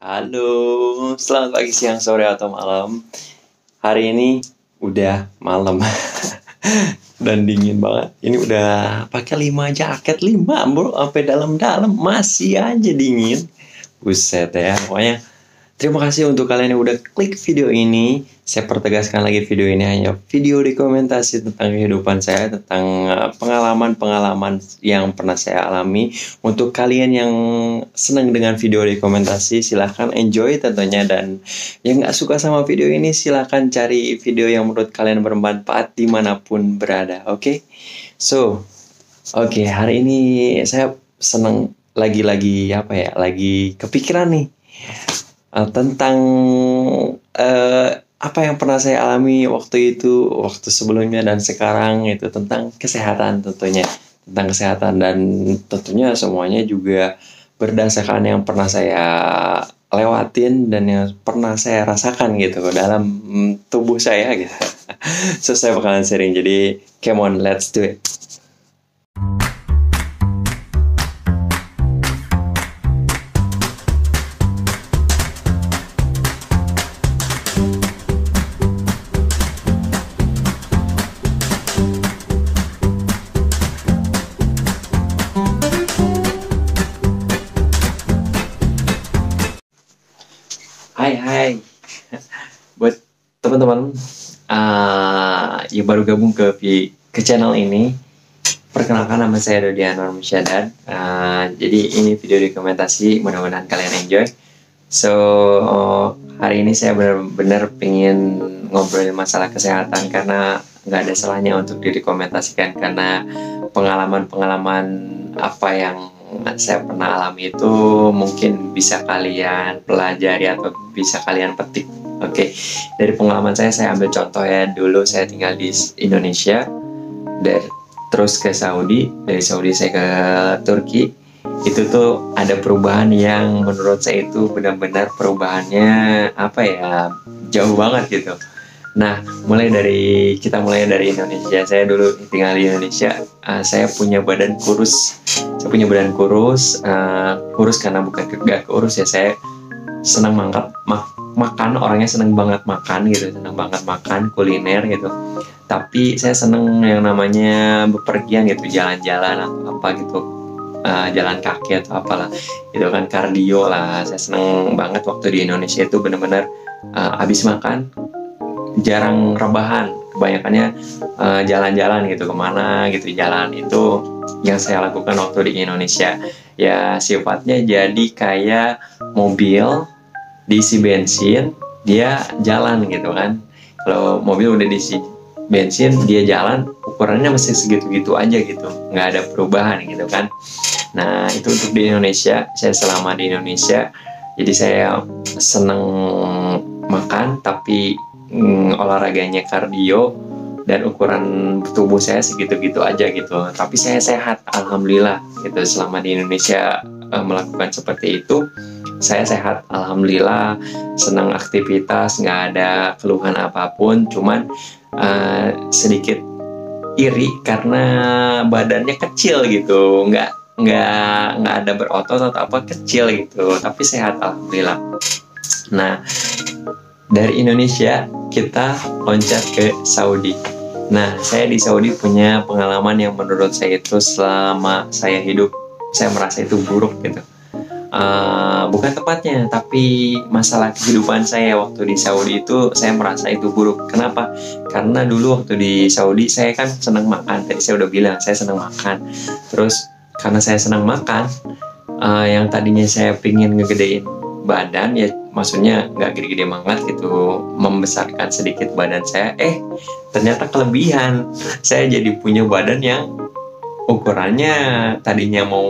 Halo, selamat pagi, siang, sore, atau malam. Hari ini udah malam dan dingin banget. Ini udah pakai 5 jaket, 5 bro, sampai dalam-dalam masih aja dingin. Buset ya, pokoknya terima kasih untuk kalian yang udah klik video ini. Saya pertegaskan lagi, video ini hanya video dokumentasi tentang kehidupan saya, tentang pengalaman-pengalaman yang pernah saya alami. Untuk kalian yang senang dengan video dokumentasi, silahkan enjoy tentunya. Dan yang nggak suka sama video ini, silahkan cari video yang menurut kalian bermanfaat dimanapun berada. Oke? Hari ini saya senang lagi lagi kepikiran nih tentang apa yang pernah saya alami waktu sebelumnya dan sekarang, itu tentang kesehatan tentunya, dan tentunya semuanya juga berdasarkan yang pernah saya lewatin dan yang pernah saya rasakan gitu dalam tubuh saya gitu. So saya bakalan sharing, jadi come on, let's do it. Hai buat teman-teman yang baru gabung ke channel ini. Perkenalkan, nama saya Dodi Anwar Musyadad. Jadi ini video dokumentasi, mudah-mudahan kalian enjoy. Hari ini saya benar-benar pengen ngobrolin masalah kesehatan, karena nggak ada salahnya untuk didokumentasikan, karena pengalaman-pengalaman apa yang saya pernah alami itu mungkin bisa kalian pelajari atau bisa kalian petik. Oke, dari pengalaman saya ambil contoh ya. Dulu saya tinggal di Indonesia, terus ke Saudi, dari Saudi saya ke Turki. Itu tuh ada perubahan yang menurut saya itu benar-benar perubahannya jauh banget gitu. Nah, kita mulai dari Indonesia. Saya dulu tinggal di Indonesia. Saya punya badan kurus. Kurus karena bukan gak kurus ya. Saya senang makan, orangnya senang banget makan gitu, senang banget makan kuliner gitu. Tapi saya senang yang namanya bepergian gitu, jalan-jalan atau apa gitu, jalan kaki atau apalah, itu kan kardio lah. Saya senang banget waktu di Indonesia itu benar-benar habis makan jarang rebahan, kebanyakannya jalan-jalan gitu, kemana gitu jalan. Itu yang saya lakukan waktu di Indonesia. Ya sifatnya jadi kayak mobil diisi bensin, dia jalan gitu kan. Kalau mobil udah diisi bensin, dia jalan, ukurannya masih segitu-gitu aja gitu, nggak ada perubahan gitu kan. Nah itu untuk di Indonesia. Saya selama di Indonesia, jadi saya seneng makan tapi olahraganya kardio, dan ukuran tubuh saya segitu-gitu aja gitu. Tapi saya sehat, alhamdulillah gitu. Selama di Indonesia melakukan seperti itu, saya sehat, alhamdulillah. Senang aktivitas, nggak ada keluhan apapun. Cuman sedikit iri karena badannya kecil gitu, nggak ada berotot atau apa, kecil gitu. Tapi sehat, alhamdulillah. Nah, dari Indonesia kita loncat ke Saudi. Nah, saya di Saudi punya pengalaman yang menurut saya itu selama saya hidup, saya merasa itu buruk gitu. Bukan tepatnya, tapi masalah kehidupan saya waktu di Saudi itu saya merasa itu buruk. Kenapa? Karena dulu waktu di Saudi saya kan senang makan. Tadi saya udah bilang saya senang makan. Terus karena saya senang makan, yang tadinya saya pingin ngegedein badan, ya maksudnya nggak gede-gede banget gitu, membesarkan sedikit badan saya, ternyata kelebihan. Saya jadi punya badan yang ukurannya tadinya mau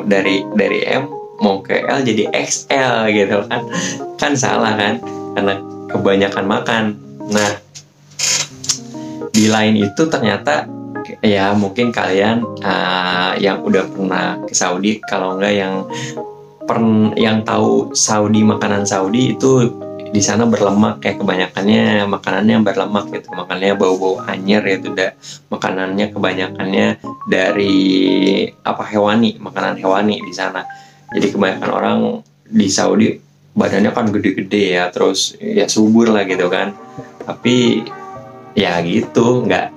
dari M mau ke L jadi XL gitu kan salah kan, karena kebanyakan makan. Nah, di lain itu ternyata ya mungkin kalian yang udah pernah ke Saudi, kalau enggak yang tahu Saudi, makanan Saudi itu di sana berlemak, kayak kebanyakannya makanannya yang berlemak gitu, makanannya bau-bau anjir itu, makanannya kebanyakannya dari hewani, makanan hewani di sana. Jadi kebanyakan orang di Saudi badannya kan gede-gede ya, terus ya subur lah gitu kan, tapi ya gitu nggak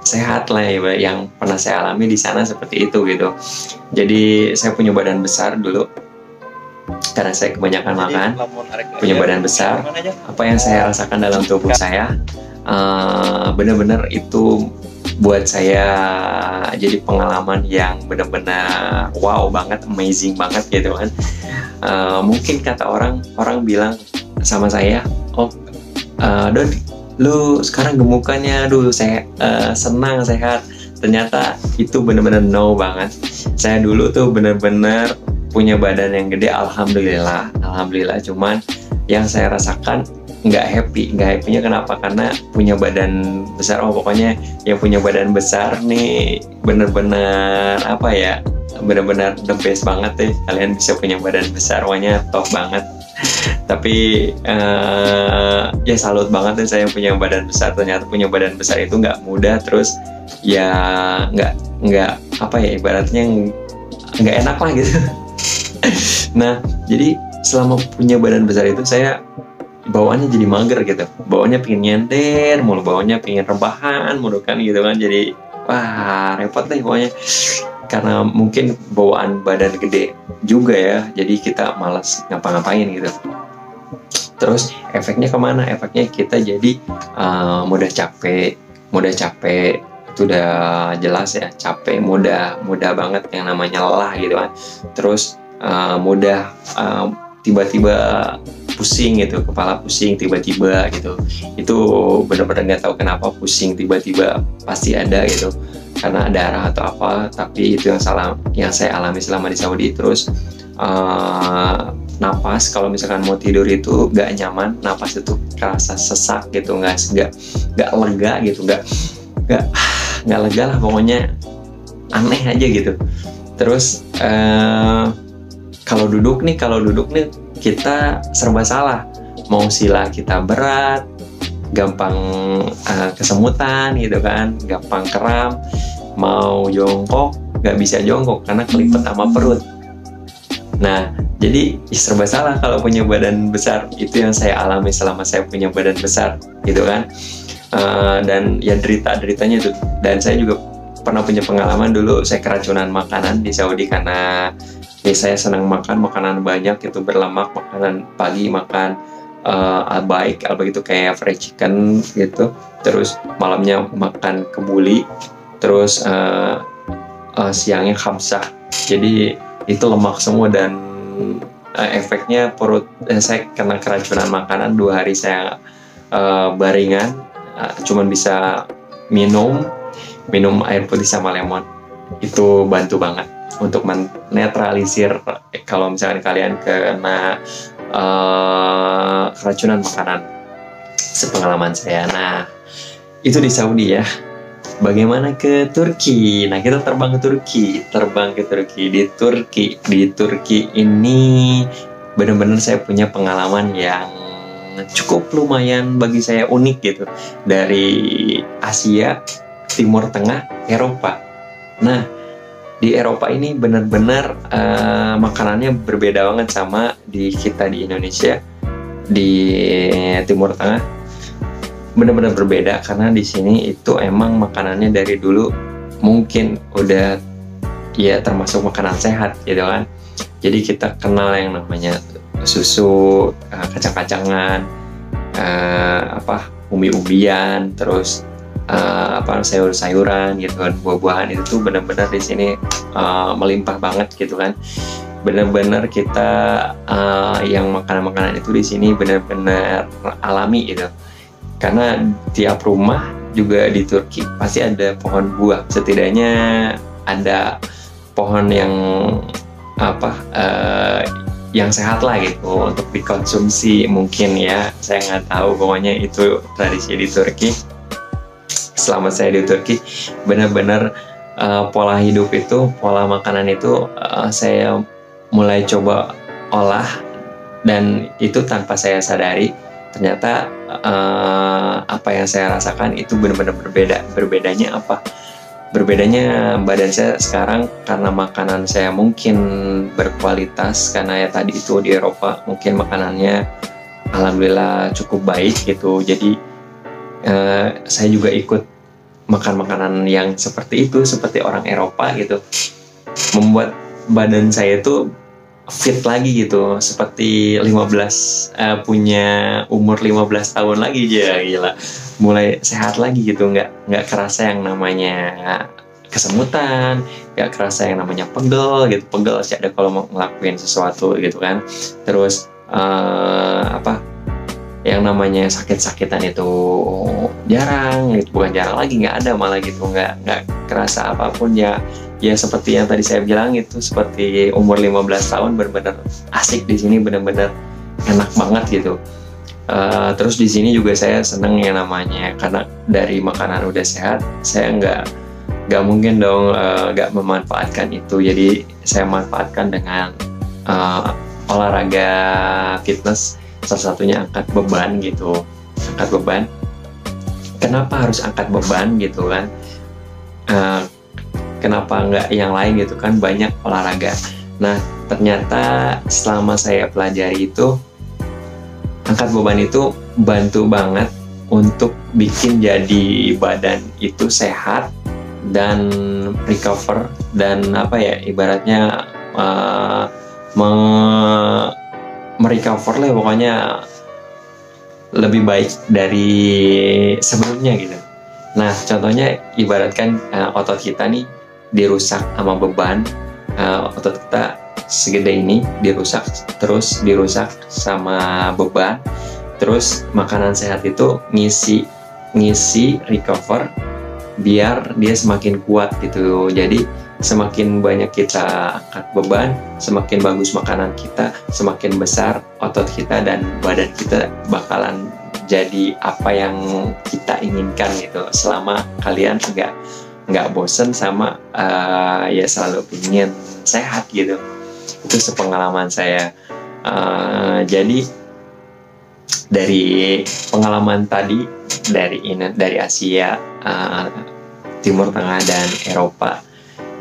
sehat lah ya, yang pernah saya alami di sana seperti itu gitu. Jadi saya punya badan besar dulu karena saya kebanyakan makan, punya badan besar. Apa yang saya rasakan dalam tubuh saya benar-benar itu buat saya jadi pengalaman yang benar-benar wow banget, amazing banget gitu kan. Mungkin kata orang bilang sama saya, oh Don, lu sekarang gemukannya, aduh saya senang sehat. Ternyata itu benar-benar no banget. Saya dulu tuh benar-benar punya badan yang gede, alhamdulillah. Cuman yang saya rasakan nggak happy-nya kenapa? Karena punya badan besar. Oh pokoknya yang punya badan besar nih benar-benar apa ya? Benar-benar the best banget deh. Kalian bisa punya badan besar, pokoknya top banget. Tapi ya salut banget deh saya punya badan besar. Ternyata punya badan besar itu nggak mudah. Terus ya nggak apa ya, ibaratnya nggak enak lah gitu. Nah jadi selama punya badan besar itu saya bawaannya jadi mager gitu, bawaannya pengen nyender mulu, bawaannya pengen rebahan mulu kan gitu kan. Jadi wah repot deh pokoknya, karena mungkin bawaan badan gede juga ya, jadi kita malas ngapa-ngapain gitu. Terus efeknya kemana? Efeknya kita jadi mudah capek itu udah jelas ya, capek, mudah banget yang namanya lelah gitu kan. Terus mudah tiba-tiba pusing gitu, kepala pusing tiba-tiba gitu. Itu benar-benar nggak tahu kenapa pusing tiba-tiba, pasti ada gitu, karena darah atau apa. Tapi itu yang saya alami selama di Saudi. Terus napas, kalau misalkan mau tidur itu nggak nyaman, napas itu kerasa sesak gitu, nggak lega gitu, nggak lega lah pokoknya, aneh aja gitu. Terus kalau duduk nih kita serba salah, mau sila kita berat, gampang kesemutan gitu kan, gampang kram. Mau jongkok nggak bisa jongkok karena kelipet sama perut. Nah jadi serba salah kalau punya badan besar. Itu yang saya alami selama saya punya badan besar gitu kan. Dan ya deritanya itu. Dan saya juga pernah punya pengalaman dulu, saya keracunan makanan di Saudi karena saya senang makan makanan banyak itu berlemak. Makanan pagi makan albaik itu kayak fried chicken gitu, terus malamnya makan kebuli, terus siangnya khamsah. Jadi itu lemak semua dan efeknya perut saya kena keracunan makanan. 2 hari saya baringan, cuman bisa minum air putih sama lemon. Itu bantu banget untuk menetralisir kalau misalkan kalian kena keracunan makanan, sepengalaman saya. Nah itu di Saudi ya. Bagaimana ke Turki? Nah kita terbang ke Turki. Di Turki ini benar-benar saya punya pengalaman yang cukup lumayan bagi saya unik gitu, dari Asia, Timur Tengah, Eropa. Nah di Eropa ini benar-benar makanannya berbeda banget sama kita di Indonesia. Di Timur Tengah benar-benar berbeda, karena di sini itu emang makanannya dari dulu mungkin udah ya termasuk makanan sehat gitu kan. Jadi kita kenal yang namanya susu, kacang-kacangan, umbi-umbian, terus sayur-sayuran gitu kan, buah-buahan. Itu tuh benar-benar di sini melimpah banget gitu kan. Benar-benar kita yang makanan-makanan itu di sini benar-benar alami gitu. Karena tiap rumah juga di Turki pasti ada pohon buah, setidaknya ada pohon yang yang sehat lah gitu untuk dikonsumsi mungkin ya. Saya nggak tahu, pokoknya itu tradisi di Turki. Selama saya di Turki benar-benar pola hidup itu, pola makanan itu saya mulai coba olah, dan itu tanpa saya sadari ternyata apa yang saya rasakan itu benar-benar berbeda. Berbedanya apa? Berbedanya badan saya sekarang karena makanan saya mungkin berkualitas, karena ya tadi itu di Eropa mungkin makanannya alhamdulillah cukup baik gitu. Jadi saya juga ikut makan makanan yang seperti itu, seperti orang Eropa gitu, membuat badan saya itu fit lagi gitu, seperti 15 punya umur 15 tahun lagi aja, gila, mulai sehat lagi gitu, nggak kerasa yang namanya kesemutan, nggak kerasa yang namanya pegel sih ada kalau mau ngelakuin sesuatu gitu kan. Terus yang namanya sakit-sakitan itu jarang gitu, bukan jarang lagi, nggak ada malah gitu, nggak kerasa apapun ya seperti yang tadi saya bilang itu, seperti umur 15 tahun, benar-benar asik di sini, benar-benar enak banget gitu. Terus di sini juga saya seneng yang namanya, karena dari makanan udah sehat, saya nggak mungkin dong nggak memanfaatkan itu, jadi saya manfaatkan dengan olahraga fitness. Salah satunya angkat beban gitu, angkat beban. Kenapa harus angkat beban gitu kan? Kenapa nggak yang lain gitu kan, banyak olahraga. Nah ternyata selama saya pelajari itu, angkat beban itu bantu banget untuk bikin jadi badan itu sehat dan recover, dan ibaratnya merecover lah pokoknya, lebih baik dari sebelumnya gitu. Nah contohnya ibaratkan otot kita nih dirusak sama beban, otot kita segede ini dirusak sama beban, terus makanan sehat itu ngisi recover biar dia semakin kuat gitu. Jadi semakin banyak kita angkat beban, semakin bagus makanan kita, semakin besar otot kita, dan badan kita bakalan jadi apa yang kita inginkan gitu. Selama kalian nggak bosen sama ya selalu ingin sehat gitu. Itu sepengalaman saya. Jadi dari pengalaman tadi dari Asia, Timur Tengah dan Eropa,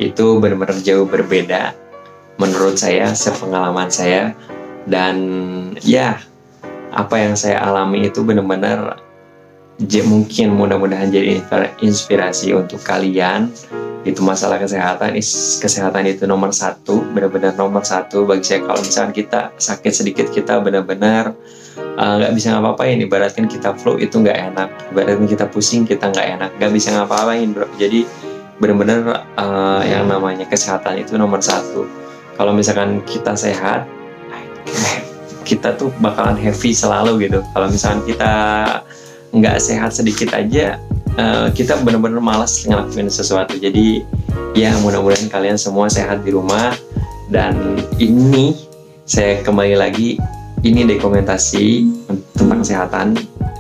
itu benar-benar jauh berbeda menurut saya, sepengalaman saya. Dan ya apa yang saya alami itu benar-benar mungkin mudah-mudahan jadi inspirasi untuk kalian. Itu masalah kesehatan itu nomor satu, benar-benar nomor satu bagi saya. Kalau misalkan kita sakit sedikit, kita benar-benar nggak bisa ngapa-ngapain. Ibaratkan kita flu itu nggak enak, ibaratkan kita pusing kita nggak enak, nggak bisa ngapa-ngapain bro. Jadi benar-benar yang namanya kesehatan itu nomor satu. Kalau misalkan kita sehat, kita tuh bakalan happy selalu gitu. Kalau misalkan kita nggak sehat sedikit aja, kita benar-benar malas ngelakuin sesuatu. Jadi ya mudah-mudahan kalian semua sehat di rumah. Dan ini saya kembali lagi, ini dokumentasi tentang kesehatan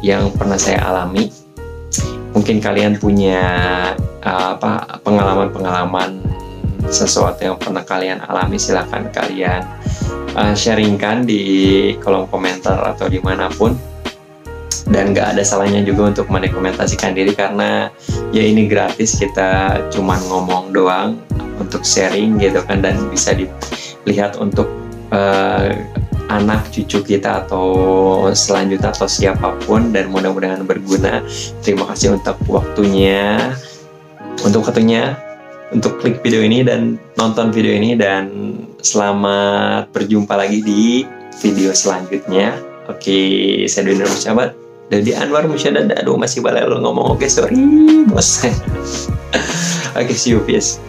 yang pernah saya alami. Mungkin kalian punya pengalaman-pengalaman sesuatu yang pernah kalian alami, silahkan kalian sharingkan di kolom komentar atau dimanapun. Dan gak ada salahnya juga untuk mendokumentasikan diri, karena ya ini gratis, kita cuman ngomong doang untuk sharing gitu kan, dan bisa dilihat untuk anak cucu kita atau selanjutnya atau siapapun, dan mudah-mudahan berguna. Terima kasih untuk waktunya, untuk klik video ini dan nonton video ini, dan selamat berjumpa lagi di video selanjutnya. Oke, saya Dwi Sahabat Dodi Anwar Musyadad. Aduh masih balelo ngomong, oke sorry bos. Oke, see you, peace.